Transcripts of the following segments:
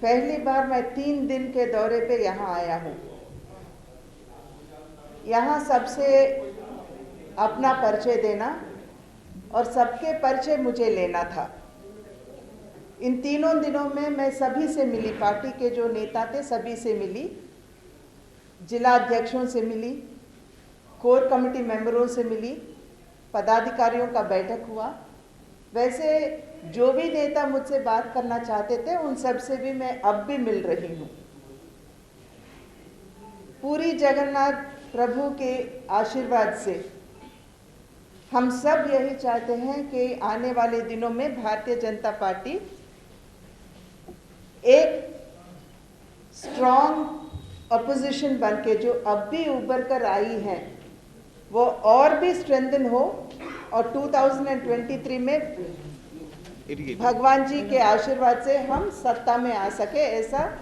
पहली बार मैं 3 दिन के दौरे पे यहाँ आया हूँ। यहाँ सबसे अपना परिचय देना और सबके परिचय मुझे लेना था। इन 3 दिनों में मैं सभी से मिली, पार्टी के जो नेता थे सभी से मिली, जिला अध्यक्षों से मिली, कोर कमेटी मेंबरों से मिली, पदाधिकारियों का बैठक हुआ। वैसे जो भी नेता मुझसे बात करना चाहते थे उन सब से भी मैं अब भी मिल रही हूँ। पूरी जगन्नाथ प्रभु के आशीर्वाद से हम सब यही चाहते हैं कि आने वाले दिनों में भारतीय जनता पार्टी एक स्ट्रॉन्ग अपोजिशन बनके जो अब भी उभर कर आई है वो और भी स्ट्रेंथन हो और 2023 में भगवान जी के आशीर्वाद से हम सत्ता में आ सके, ऐसा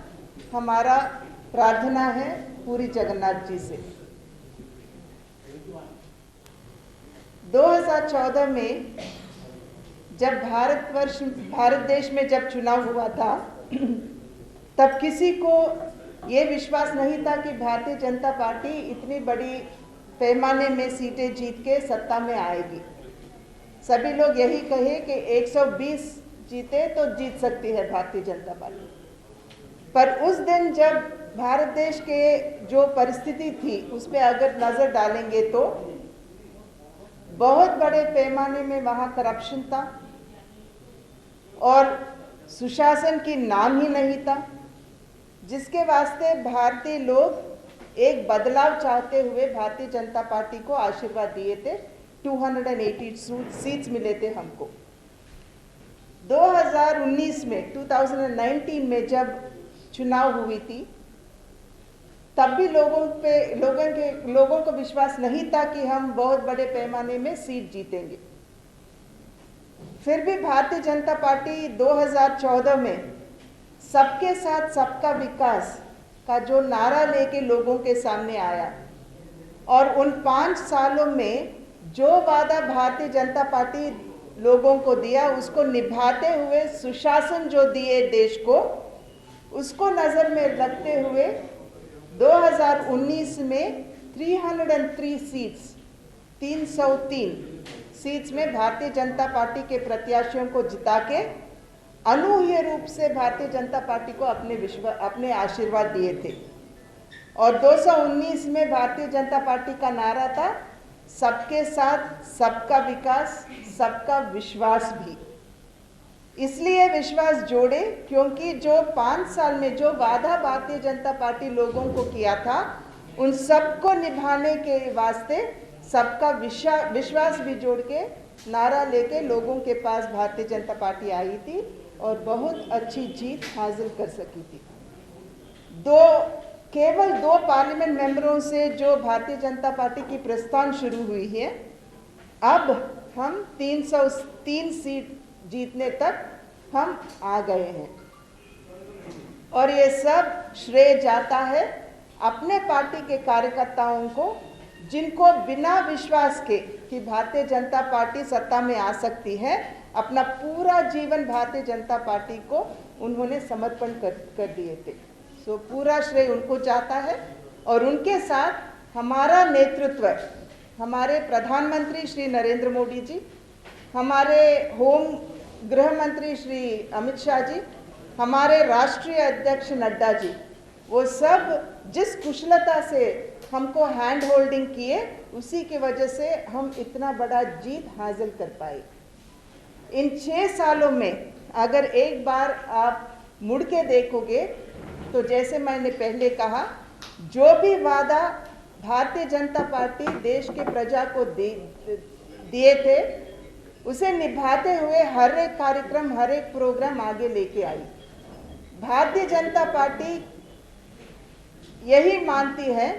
हमारा प्रार्थना है पूरी जगन्नाथ जी से। 2014 में जब भारत देश में जब चुनाव हुआ था तब किसी को ये विश्वास नहीं था कि भारतीय जनता पार्टी इतनी बड़ी पैमाने में सीटें जीत के सत्ता में आएगी। सभी लोग यही कहे कि 120 जीते तो जीत सकती है भारतीय जनता पार्टी। पर उस दिन जब भारत देश के जो परिस्थिति थी उस पर अगर नजर डालेंगे तो बहुत बड़े पैमाने में वहाँ करप्शन था और सुशासन की नाम ही नहीं था, जिसके वास्ते भारतीय लोग एक बदलाव चाहते हुए भारतीय जनता पार्टी को आशीर्वाद दिए थे। 280 सीट्स मिले थे हमको। 2019 में 2019 में जब चुनाव हुई थी तब भी लोगों को विश्वास नहीं था कि हम बहुत बड़े पैमाने में सीट जीतेंगे। फिर भी भारतीय जनता पार्टी 2014 में सबके साथ सबका विकास का जो नारा लेके लोगों के सामने आया और उन 5 सालों में जो वादा भारतीय जनता पार्टी लोगों को दिया उसको निभाते हुए सुशासन जो दिए देश को, उसको नज़र में रखते हुए 2019 में 303 सीट्स 303 सीट्स में भारतीय जनता पार्टी के प्रत्याशियों को जिता के अनूठे रूप से भारतीय जनता पार्टी को अपने आशीर्वाद दिए थे। और 219 में भारतीय जनता पार्टी का नारा था सबके साथ सबका विकास, सबका विश्वास भी। इसलिए विश्वास जोड़े क्योंकि जो 5 साल में जो वादा भारतीय जनता पार्टी लोगों को किया था उन सबको निभाने के वास्ते सबका विश्वास भी जोड़ के नारा लेके लोगों के पास भारतीय जनता पार्टी आई थी और बहुत अच्छी जीत हासिल कर सकी थी। केवल 2 पार्लियामेंट मेंबरों से जो भारतीय जनता पार्टी की प्रस्थान शुरू हुई है, अब हम 303 सीट जीतने तक हम आ गए हैं। और ये सब श्रेय जाता है अपने पार्टी के कार्यकर्ताओं को, जिनको बिना विश्वास के कि भारतीय जनता पार्टी सत्ता में आ सकती है, अपना पूरा जीवन भारतीय जनता पार्टी को उन्होंने समर्पण कर दिए थे। सो पूरा श्रेय उनको जाता है। और उनके साथ हमारा नेतृत्व, हमारे प्रधानमंत्री श्री नरेंद्र मोदी जी, हमारे गृह मंत्री श्री अमित शाह जी, हमारे राष्ट्रीय अध्यक्ष नड्डा जी, वो सब जिस कुशलता से हमको हैंड होल्डिंग किए, उसी की वजह से हम इतना बड़ा जीत हासिल कर पाए। इन 6 सालों में अगर एक बार आप मुड़ के देखोगे तो जैसे मैंने पहले कहा, जो भी वादा भारतीय जनता पार्टी देश के प्रजा को दिए थे उसे निभाते हुए हर एक कार्यक्रम, हर एक प्रोग्राम आगे लेके आई। भारतीय जनता पार्टी यही मानती है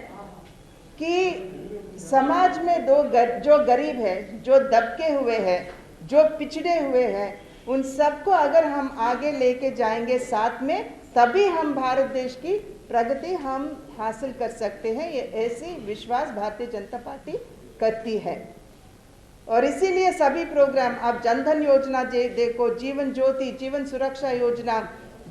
कि समाज में जो गरीब है, जो दबके हुए हैं, जो पिछड़े हुए हैं, उन सबको अगर हम आगे लेके जाएंगे साथ में, तभी हम भारत देश की प्रगति हम हासिल कर सकते हैं। ये ऐसी विश्वास भारतीय जनता पार्टी करती है। और इसीलिए सभी प्रोग्राम, आप जनधन योजना देखो, जीवन ज्योति, जीवन सुरक्षा योजना,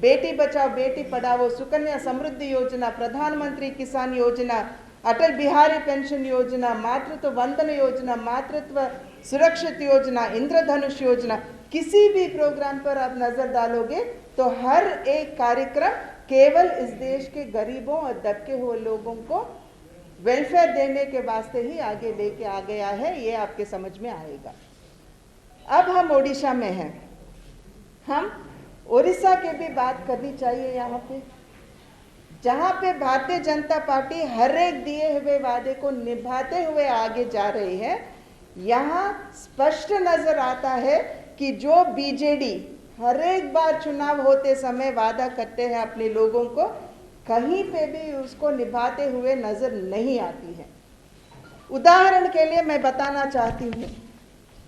बेटी बचाओ बेटी पढ़ाओ, सुकन्या समृद्धि योजना, प्रधानमंत्री किसान योजना, अटल बिहारी पेंशन योजना, मातृत्व वंदन योजना, मातृत्व सुरक्षित योजना, इंद्रधनुष योजना, किसी भी प्रोग्राम पर आप नजर डालोगे तो हर एक कार्यक्रम केवल इस देश के गरीबों और दबके हुए लोगों को वेलफेयर देने के वास्ते ही आगे लेके आ गया है। ये आपके समझ में आएगा। अब हम ओडिशा में हैं। हम उड़ीसा की भी बात करनी चाहिए यहाँ पे, जहाँ पे भारतीय जनता पार्टी हर एक दिए हुए वादे को निभाते हुए आगे जा रही है। यहाँ स्पष्ट नजर आता है कि जो बीजेडी हर एक बार चुनाव होते समय वादा करते हैं अपने लोगों को, कहीं पे भी उसको निभाते हुए नजर नहीं आती है। उदाहरण के लिए मैं बताना चाहती हूँ,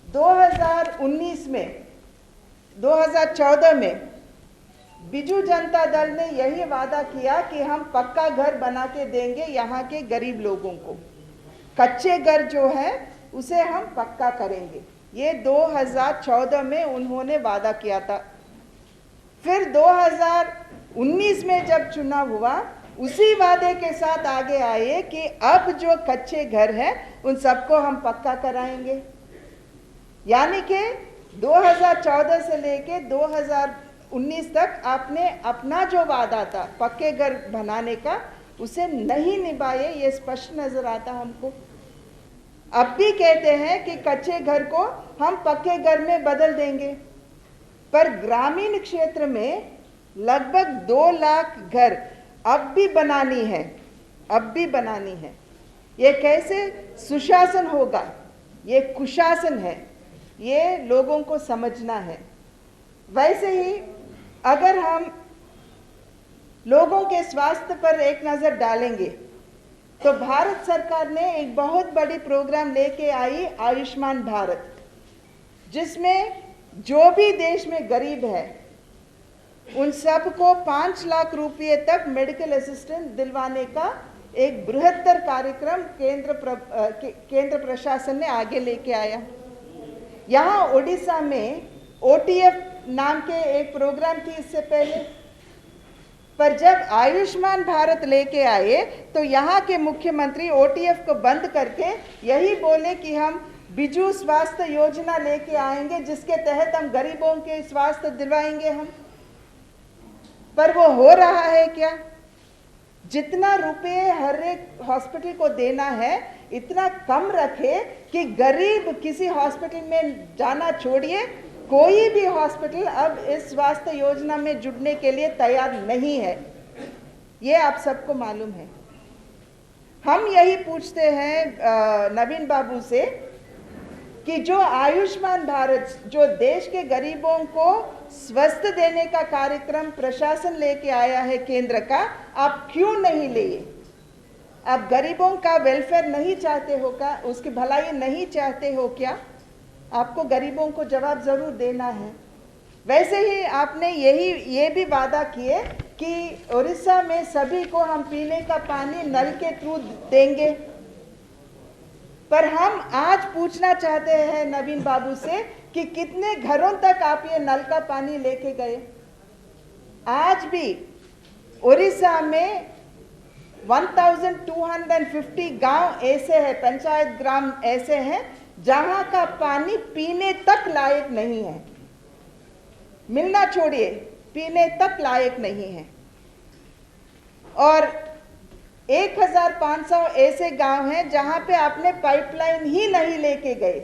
2019 में 2014 में बिजू जनता दल ने यही वादा किया कि हम पक्का घर बना के देंगे यहाँ के गरीब लोगों को, कच्चे घर जो है उसे हम पक्का करेंगे। ये 2014 में उन्होंने वादा किया था। फिर 2019 में जब चुनाव हुआ, उसी वादे के साथ आगे आए कि अब जो कच्चे घर हैं उन सबको हम पक्का कराएंगे। यानी कि 2014 से लेके 2019 तक आपने अपना जो वादा था पक्के घर बनाने का, उसे नहीं निभाए। ये स्पष्ट नजर आता हमको। अब भी कहते हैं कि कच्चे घर को हम पक्के घर में बदल देंगे, पर ग्रामीण क्षेत्र में लगभग 2 लाख घर अब भी बनानी है। ये कैसे सुशासन होगा? ये कुशासन है, ये लोगों को समझना है। वैसे ही अगर हम लोगों के स्वास्थ्य पर एक नज़र डालेंगे तो भारत सरकार ने एक बहुत बड़ी प्रोग्राम लेके आई, आयुष्मान भारत, जिसमें जो भी देश में गरीब है उन सबको 5 लाख रुपए तक मेडिकल असिस्टेंस दिलवाने का एक बृहत्तर कार्यक्रम केंद्र प्रशासन ने आगे लेके आया। यहाँ ओडिशा में OTF नाम के एक प्रोग्राम थी इससे पहले, पर जब आयुष्मान भारत लेके आए तो यहाँ के मुख्यमंत्री OTF को बंद करके यही बोले कि हम बिजू स्वास्थ्य योजना लेके आएंगे, जिसके तहत हम गरीबों के स्वास्थ्य दिलवाएंगे हम। पर वो हो रहा है क्या? जितना रुपए हर एक हॉस्पिटल को देना है इतना कम रखे कि गरीब किसी हॉस्पिटल में जाना छोड़िए, कोई भी हॉस्पिटल अब इस स्वास्थ्य योजना में जुड़ने के लिए तैयार नहीं है। ये आप सबको मालूम है। हम यही पूछते हैं नवीन बाबू से कि जो आयुष्मान भारत, जो देश के गरीबों को स्वस्थ देने का कार्यक्रम प्रशासन लेके आया है केंद्र का, आप क्यों नहीं लिए? आप गरीबों का वेलफेयर नहीं चाहते हो क्या? उसकी भलाई नहीं चाहते हो क्या? आपको गरीबों को जवाब जरूर देना है। वैसे ही आपने ये भी वादा किए कि उड़ीसा में सभी को हम पीने का पानी नल के थ्रू देंगे, पर हम आज पूछना चाहते हैं नवीन बाबू से कि कितने घरों तक आप ये नल का पानी लेके गए? आज भी उड़ीसा में 1250 गांव ऐसे हैं, पंचायत ग्राम ऐसे हैं जहां का पानी पीने तक लायक नहीं है। मिलना छोड़िए, पीने तक लायक नहीं है। और 1500 ऐसे गांव हैं जहां पे आपने पाइपलाइन ही नहीं लेके गए।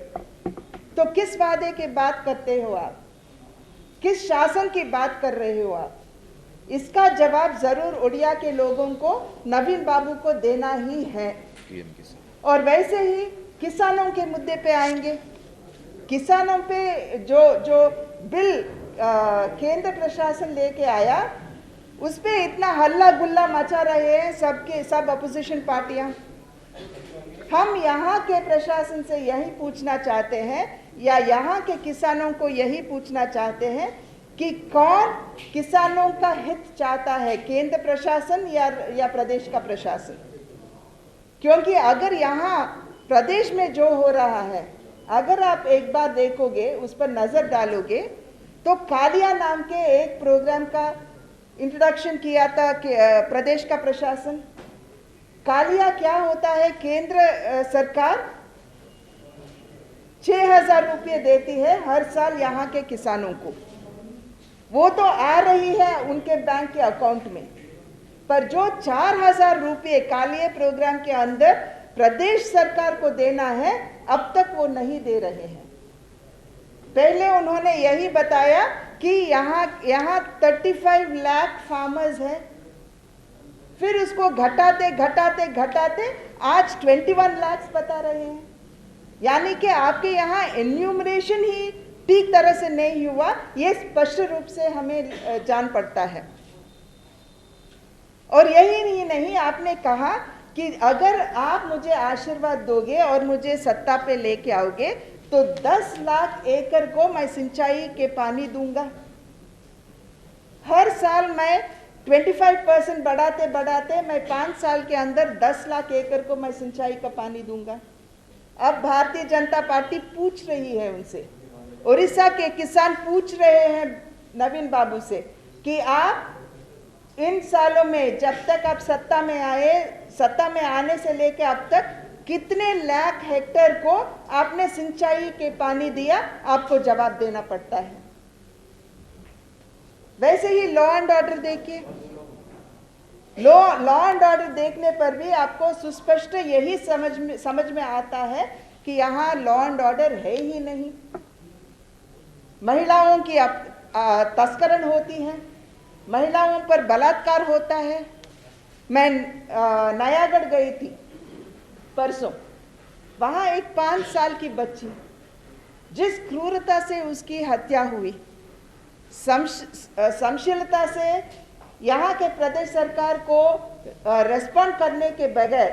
तो किस वादे की बात करते हो आप? किस शासन की बात कर रहे हो आप? इसका जवाब जरूर उड़िया के लोगों को, नवीन बाबू को देना ही है। और वैसे ही किसानों के मुद्दे पे आएंगे। किसानों पे जो बिल केंद्र प्रशासन लेके आया, उस पे इतना हल्ला गुल्ला मचा रहे हैं सब अपोजिशन पार्टियां। हम यहाँ के प्रशासन से यही पूछना चाहते हैं, या यहाँ के किसानों को यही पूछना चाहते हैं कि कौन किसानों का हित चाहता है, केंद्र प्रशासन या प्रदेश का प्रशासन? क्योंकि अगर यहाँ प्रदेश में जो हो रहा है, अगर आप एक बार देखोगे, उस पर नजर डालोगे, तो कालिया नाम के एक प्रोग्राम का इंट्रोडक्शन किया था कि प्रदेश का प्रशासन, कालिया क्या होता है, केंद्र सरकार 6,000 रुपये देती है हर साल यहाँ के किसानों को। वो तो आ रही है उनके बैंक के अकाउंट में, पर जो 4,000 रुपये कालिया प्रोग्राम के अंदर प्रदेश सरकार को देना है, अब तक वो नहीं दे रहे हैं। पहले उन्होंने यही बताया कि यहाँ 35 लाख फार्मर्स हैं, फिर उसको घटाते घटाते घटाते आज 21 लाख बता रहे हैं। यानी कि आपके यहाँ एन्यूमरेशन ही ठीक तरह से नहीं हुआ, ये स्पष्ट रूप से हमें जान पड़ता है। और यही नहीं, आपने कहा कि अगर आप मुझे आशीर्वाद दोगे और मुझे सत्ता पे लेके आओगे तो 10 लाख एकड़ को मैं सिंचाई के पानी दूंगा। हर साल मैं 25% बढ़ाते बढ़ाते मैं 5 साल के अंदर 10 लाख एकड़ को मैं सिंचाई का पानी दूंगा। अब भारतीय जनता पार्टी पूछ रही है उनसे, उड़ीसा के किसान पूछ रहे हैं नवीन बाबू से कि आप इन सालों में जब तक आप सत्ता में आने से लेकर अब तक कितने लाख हेक्टेयर को आपने सिंचाई के पानी दिया, आपको जवाब देना पड़ता है। वैसे ही लॉ एंड ऑर्डर देखिए, लॉ एंड ऑर्डर देखने पर भी आपको सुस्पष्ट यही समझ में आता है कि यहाँ लॉ एंड ऑर्डर है ही नहीं। महिलाओं की तस्करण होती है, महिलाओं पर बलात्कार होता है। मैं नयागढ़ गई थी परसों, वहाँ एक 5 साल की बच्ची, जिस क्रूरता से उसकी हत्या हुई, संशीलता से यहाँ के प्रदेश सरकार को रेस्पॉन्ड करने के बगैर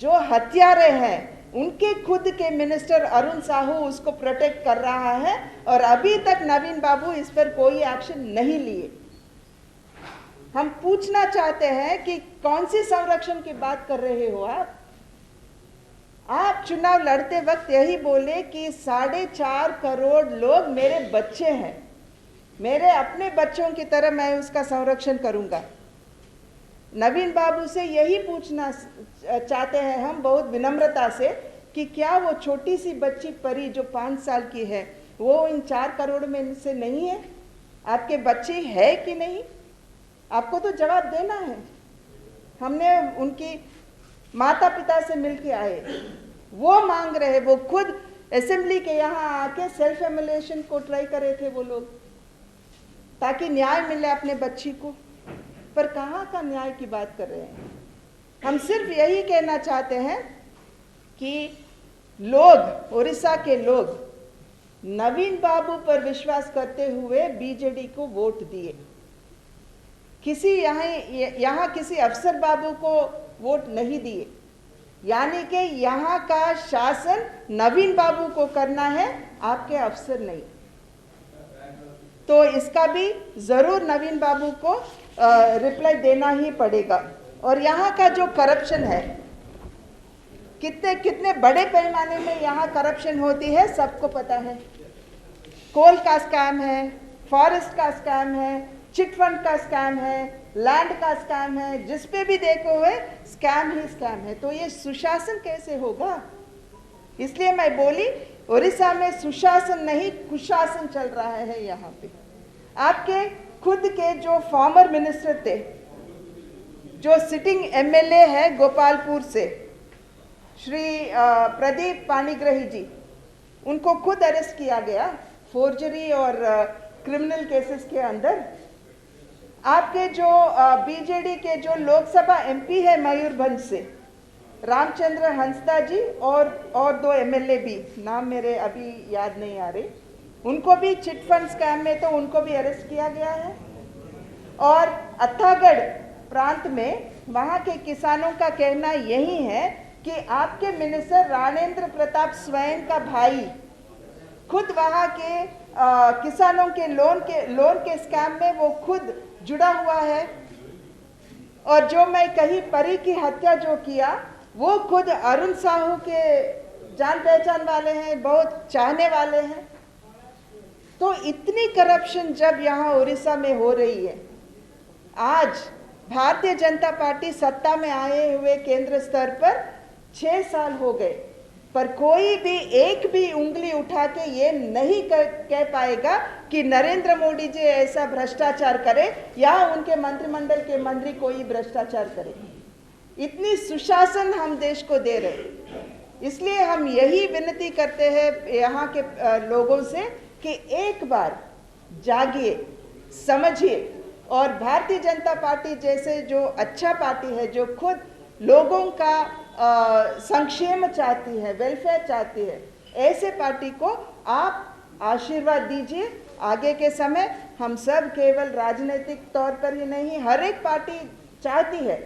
जो हत्यारे हैं, उनके खुद के मिनिस्टर अरुण साहू उसको प्रोटेक्ट कर रहा है और अभी तक नवीन बाबू इस पर कोई एक्शन नहीं लिए। हम पूछना चाहते हैं कि कौन सी संरक्षण की बात कर रहे हो आप चुनाव लड़ते वक्त यही बोले कि 4.5 करोड़ लोग मेरे बच्चे हैं, मेरे अपने बच्चों की तरह मैं उसका संरक्षण करूंगा। नवीन बाबू से यही पूछना चाहते हैं हम बहुत विनम्रता से कि क्या वो छोटी सी बच्ची परी जो 5 साल की है, वो इन 4 करोड़ में से नहीं है? आपके बच्चे है कि नहीं? आपको तो जवाब देना है। हमने उनकी माता पिता से मिलके आए, वो मांग रहे, वो खुद असेंबली के यहाँ आके सेल्फ एमुलेशन को ट्राई करे थे वो लोग, ताकि न्याय मिले अपने बच्ची को। पर कहाँ का न्याय की बात कर रहे हैं? हम सिर्फ यही कहना चाहते हैं कि लोग, उड़ीसा के लोग नवीन बाबू पर विश्वास करते हुए बीजेडी को वोट दिए, किसी यहाँ किसी अफसर बाबू को वोट नहीं दिए। यानी कि यहाँ का शासन नवीन बाबू को करना है, आपके अफसर नहीं। तो इसका भी जरूर नवीन बाबू को रिप्लाई देना ही पड़ेगा। और यहाँ का जो करप्शन है, कितने कितने बड़े पैमाने में यहाँ करप्शन होती है, सबको पता है। कोल का स्कैम है, फॉरेस्ट का स्कैम है, चिट फंड का स्कैम है, लैंड का स्कैम है, जिस पे भी देखो हुए स्कैम ही स्कैम है। तो ये सुशासन कैसे होगा? इसलिए मैं बोली, उड़ीसा में सुशासन नहीं कुशासन चल रहा है यहाँ पे। आपके खुद के जो फॉर्मर मिनिस्टर थे, जो सिटिंग एमएलए है गोपालपुर से, श्री प्रदीप पाणिग्राही जी, उनको खुद अरेस्ट किया गया फोर्जरी और क्रिमिनल केसेस के अंदर। आपके जो बीजेडी के जो लोकसभा एमपी है मयूरभंज से, रामचंद्र हंसदा जी और 2 एमएलए भी, नाम मेरे अभी याद नहीं आ रहे, उनको भी चिट फंड स्कैम में तो उनको भी अरेस्ट किया गया है। और अत्तागढ़ प्रांत में वहाँ के किसानों का कहना यही है कि आपके मिनिस्टर राणेंद्र प्रताप स्वयं का भाई खुद वहाँ के किसानों के लोन के स्कैम में वो खुद जुड़ा हुआ है। और जो मैं कही परी की हत्या जो किया, वो खुद अरुण साहू के जान पहचान वाले हैं, बहुत चाहने वाले हैं। तो इतनी करप्शन जब यहाँ उड़ीसा में हो रही है, आज भारतीय जनता पार्टी सत्ता में आए हुए केंद्र स्तर पर 6 साल हो गए, पर कोई भी एक भी उंगली उठा के ये नहीं कह पाएगा कि नरेंद्र मोदी जी ऐसा भ्रष्टाचार करे या उनके मंत्रिमंडल के मंत्री कोई भ्रष्टाचार करे। इतनी सुशासन हम देश को दे रहे हैं। इसलिए हम यही विनती करते हैं यहाँ के लोगों से कि एक बार जागिए, समझिए और भारतीय जनता पार्टी जैसे जो अच्छा पार्टी है, जो खुद लोगों का संक्षेम चाहती है, वेलफेयर चाहती है, ऐसे पार्टी को आप आशीर्वाद दीजिए। आगे के समय हम सब केवल राजनीतिक तौर पर ही नहीं, हर एक पार्टी चाहती है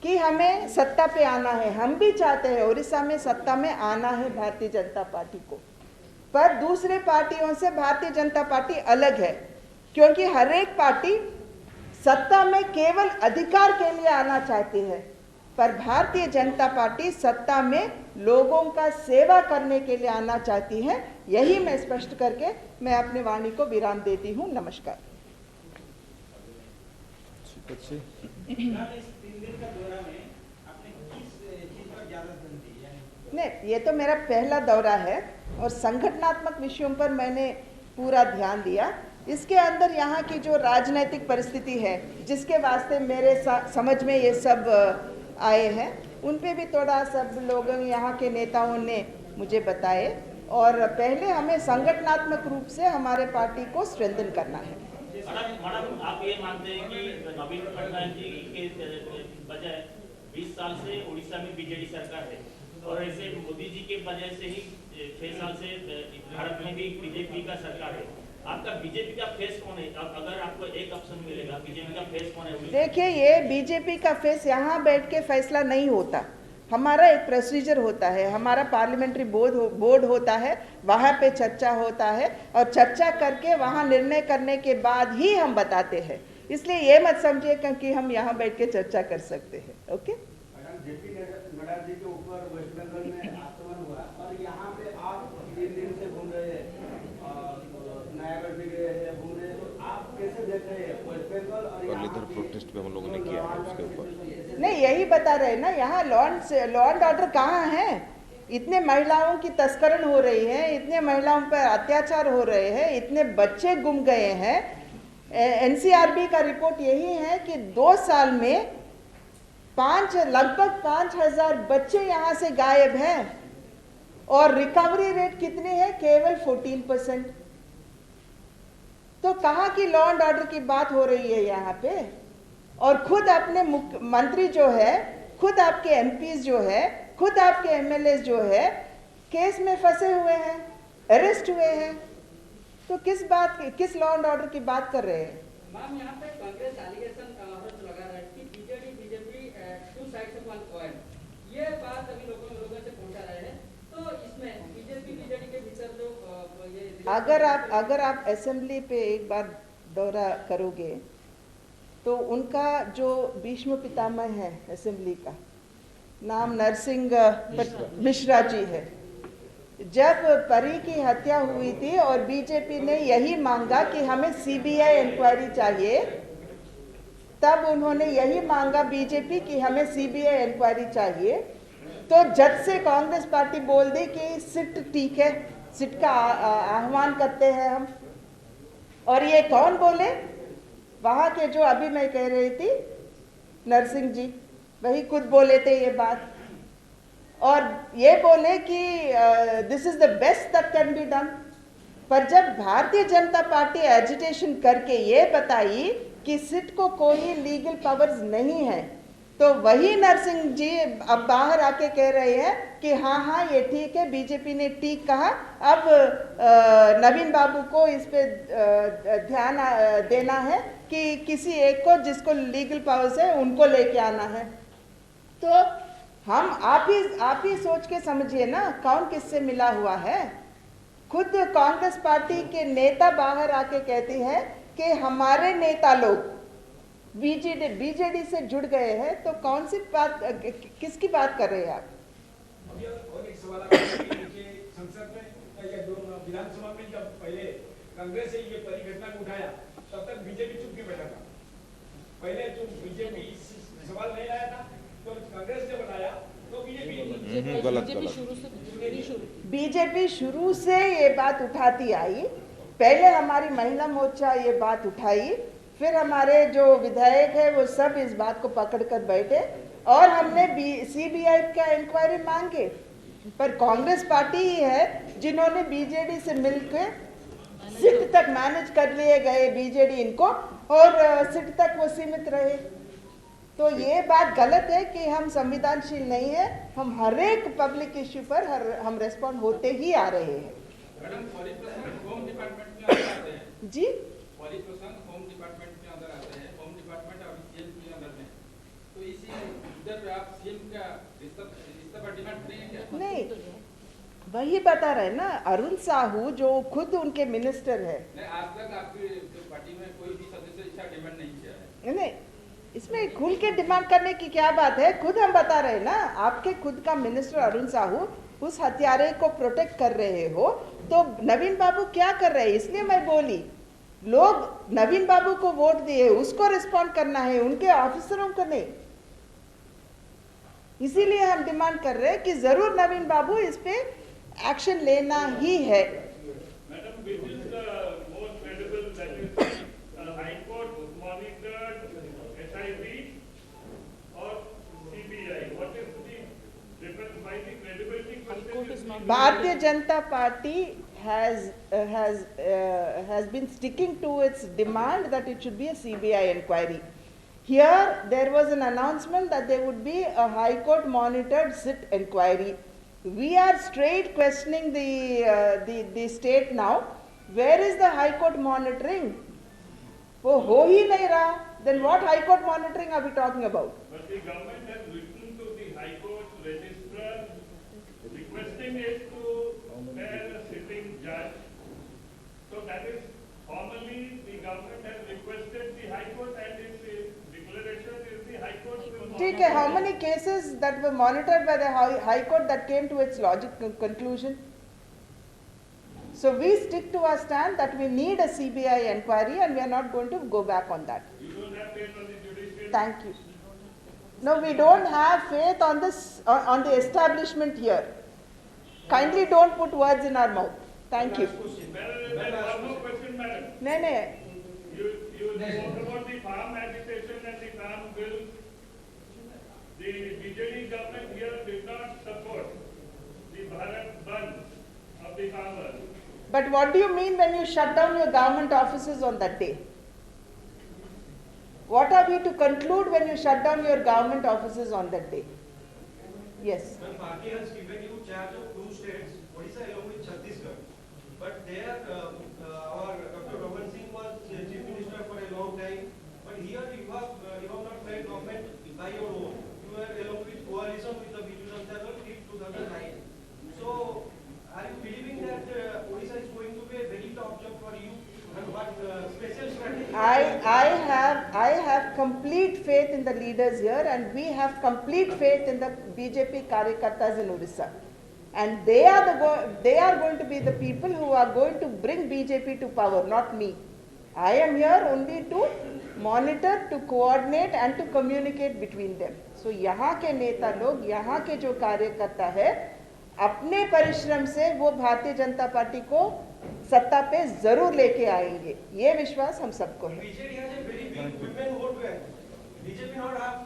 कि हमें सत्ता पे आना है। हम भी चाहते हैं उड़ीसा में सत्ता में आना है भारतीय जनता पार्टी को, पर दूसरे पार्टियों से भारतीय जनता पार्टी अलग है, क्योंकि हर एक पार्टी सत्ता में केवल अधिकार के लिए आना चाहती है, पर भारतीय जनता पार्टी सत्ता में लोगों का सेवा करने के लिए आना चाहती है। यही मैं स्पष्ट करके मैं अपनी वाणी को विराम देती हूँ। नमस्कार। नहीं, ये तो मेरा पहला दौरा है और संगठनात्मक विषयों पर मैंने पूरा ध्यान दिया। इसके अंदर यहाँ की जो राजनीतिक परिस्थिति है, जिसके वास्ते मेरे समझ में ये सब आए हैं, उन पे भी थोड़ा सब लोगों, यहाँ के नेताओं ने मुझे बताए। और पहले हमें संगठनात्मक रूप से हमारे पार्टी को स्ट्रेंथन करना है। मैडम, आप ये मानते हैं कि नवीन पटनायक जी के बजाय 20 साल से उड़ीसा में बीजेडी सरकार है और ऐसे मोदी जी के वजह से ही 6 साल से भारत में भी बीजेपी का सरकार है। आपका बीजेपी का फेस कौन है? अगर आपको एक ऑप्शन मिलेगा, बीजेपी का फेस कौन है? देखिए, ये बीजेपी का फेस यहाँ बैठ के फैसला नहीं होता। हमारा एक प्रोसीजर होता है, हमारा पार्लियामेंट्री बोर्ड होता है, वहाँ पे चर्चा होता है और चर्चा करके वहाँ निर्णय करने के बाद ही हम बताते हैं। इसलिए ये मत समझिए कि हम यहाँ बैठ के चर्चा कर सकते हैं। Okay madam, JP Nadda ji के ऊपर वेस्ट बंगाल में आक्रमण हुआ और यहाँ पे आप 3 दिन से घूम रहे हैं, नयागढ़ भी गए हैं, घूम रहे हैं, तो आप कैसे देख रहे हैं वेस्ट बंगाल और इधर प्रोटेस्ट में हम लोगों ने किया है उसके ऊपर? नहीं, यही बता रहे ना, यहाँ लॉ एंड ऑर्डर कहाँ है? इतने महिलाओं की तस्करण हो रही है, इतने महिलाओं पर अत्याचार हो रहे हैं, इतने बच्चे गुम गए हैं। एनसीआरबी का रिपोर्ट यही है कि 2 साल में लगभग 5,000 बच्चे यहाँ से गायब हैं और रिकवरी रेट कितनी है? केवल 14%। तो कहाँ की लॉ एंड ऑर्डर की बात हो रही है यहाँ पे? और खुद अपने मंत्री जो है, खुद आपके एमपीज जो है, खुद आपके एमएलए जो है, केस में फंसे हुए हैं, अरेस्ट हुए हैं। तो किस लॉ एंड ऑर्डर की बात कर रहे हैं? मैम, यहाँ पे कांग्रेस एलिगेशन लगा रहा है कि BJP two sides of one coin. ये बात अभी लोगों से पहुंचा रहे हैं। तो इसमें बीजेडी के भीतर जो ये अगर आप असेंबली पे एक बार दौरा करोगे तो उनका जो भीष्म पितामह है असेंबली का नाम नरसिंह मिश्रा जी है। जब परी की हत्या हुई थी और बीजेपी ने यही मांगा कि हमें सीबीआई इंक्वायरी चाहिए, तब उन्होंने यही मांगा बीजेपी कि हमें सीबीआई इंक्वायरी चाहिए। तो जज से कांग्रेस पार्टी बोल दी कि सिट ठीक है, सिट का आह्वान करते हैं हम। और ये कौन बोले? वहाँ के जो अभी मैं कह रही थी नरसिंह जी, वही खुद बोले थे ये बात और ये बोले कि this is the best that can be done. पर जब भारतीय जनता पार्टी एजिटेशन करके ये बताई कि सिट को कोई लीगल पावर्स नहीं है, तो वही नरसिंह जी अब बाहर आके कह रहे हैं कि हाँ ये ठीक है, बीजेपी ने ठीक कहा, अब नवीन बाबू को इस पे ध्यान देना है कि किसी एक को जिसको लीगल पावर्स है उनको लेके आना है। तो हम आप ही सोच के समझिए ना, कौन किससे मिला हुआ है। खुद कांग्रेस पार्टी के नेता बाहर आके कहते हैं कि हमारे नेता लोग बीजेडी से जुड़ गए हैं। तो कौन सी बात, किसकी बात कर रहे हैं आप? और एक सवाल संसद में या जो विधानसभा में जब पहले कांग्रेस से ये परिघटना को उठाया, तब तक बीजेपी चुप के बैठा था पहले जो बीजेपी सवाल नहीं लाया था तो कांग्रेस ने बनाया तो बीजेपी गलत बीजेपी शुरू से ये बात उठाती आई। पहले हमारी महिला मोर्चा ये बात उठाई, फिर हमारे जो विधायक है वो सब इस बात को पकड़ कर बैठे और हमने सीबीआई का इंक्वायरी मांगे, पर कांग्रेस पार्टी ही है जिन्होंने बीजेडी से मिलकर सिट तक मैनेज कर लिए गए, बीजेडी इनको, और सिट तक वो सीमित रहे। तो ये बात गलत है कि हम संविधानशील नहीं है। हम हर एक पब्लिक इश्यू पर हम रेस्पॉन्ड होते ही आ रहे हैं। मैडम, पॉलिस प्रसंग होम डिपार्टमेंट के अंदर आते हैं। जी, पॉलिस प्रसंग होम डिपार्टमेंट के अंदर आते हैं, होम डिपार्टमेंट और सीएम के अंदर में। तो इसी इधर आप सीएम का इस्तीफा डिमांड करेंगे क्या? नहीं, वही बता रहे ना, अरुण साहू जो खुद उनके मिनिस्टर है। नहीं, आज तक आपकी जो पार्टी में कोई भी सदस्य इसका डिमांड नहीं किया है। नहीं, इसमें खुल के डिमांड करने की क्या बात है? खुद हम बता रहे हैं ना, आपके खुद का मिनिस्टर अरुण साहू उस हत्यारे को प्रोटेक्ट कर रहे हो, तो नवीन बाबू क्या कर रहे हैं? इसलिए मैं बोली, लोग नवीन बाबू को वोट दिए, उसको रिस्पॉन्ड करना है, उनके ऑफिसरों को नहीं। इसीलिए हम डिमांड कर रहे हैं कि जरूर नवीन बाबू इस पे एक्शन लेना ही है। Madam, which is the most credible, that is High Court monitored SIT or CBI? What is the difference? Why the credibility question is not? Bharatiya Janata Party has been sticking to its demand that it should be a CBI inquiry. Here there was an announcement that there would be a High Court monitored SIT inquiry. We are straight questioning the state now. Where is the High Court monitoring? वो हो ही नहीं रहा. Then what High Court monitoring are we talking about? But the government has written to the High Court registrar requesting it to prepare a sitting judge. So that is formally the government has requested the High Court, and its declaration is the High Court will monitor. ठीक है, how many cases that were monitored by the High Court that came to its logical conclusion? So we stick to our stand that we need a CBI inquiry and we are not going to go back on that. You don't have faith on the judiciary? Thank you. No, we don't have faith on this, on the establishment here. Kindly don't put words in our mouth. Thank you. Madam, one more question, madam. नहीं नहीं, You spoke about the farm agitation and the farm bill. The BJD government here did not support the Bharat Bandh of the farmers. but what do you mean when you shut down your government offices on that day? What are we to conclude when you shut down your government offices on that day? Yes. When party has given you charge of 2 states, Odisha along with Chhattisgarh, but there our Dr. Raman Singh was chief minister for a long time, but here you have not made government by your own. You were along with coalition with the Biju Janata Dal till 2009. So are you believing that Odisha is going to be a very tough job for you, and what special strategy? I have complete faith in the leaders here, and we have complete faith in the BJP Karyakartas in Odisha. And they are going to be the people who are going to bring BJP to power, not me. I am here only to monitor, to coordinate and to communicate between them. So यहाँ के नेता लोग, यहाँ के जो कार्यकर्ता है, अपने परिश्रम से वो भारतीय जनता पार्टी को सत्ता पे जरूर लेके आएंगे, ये विश्वास हम सबको है। BJD has a very big women vote bank. BJP not have.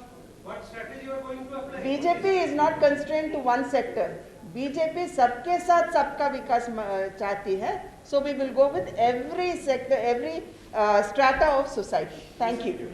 What strategy you are going to apply? BJP is not constrained to one sector. BJP सबके साथ सबका विकास चाहती है. So we will go with every sector, every strata of society. Thank you.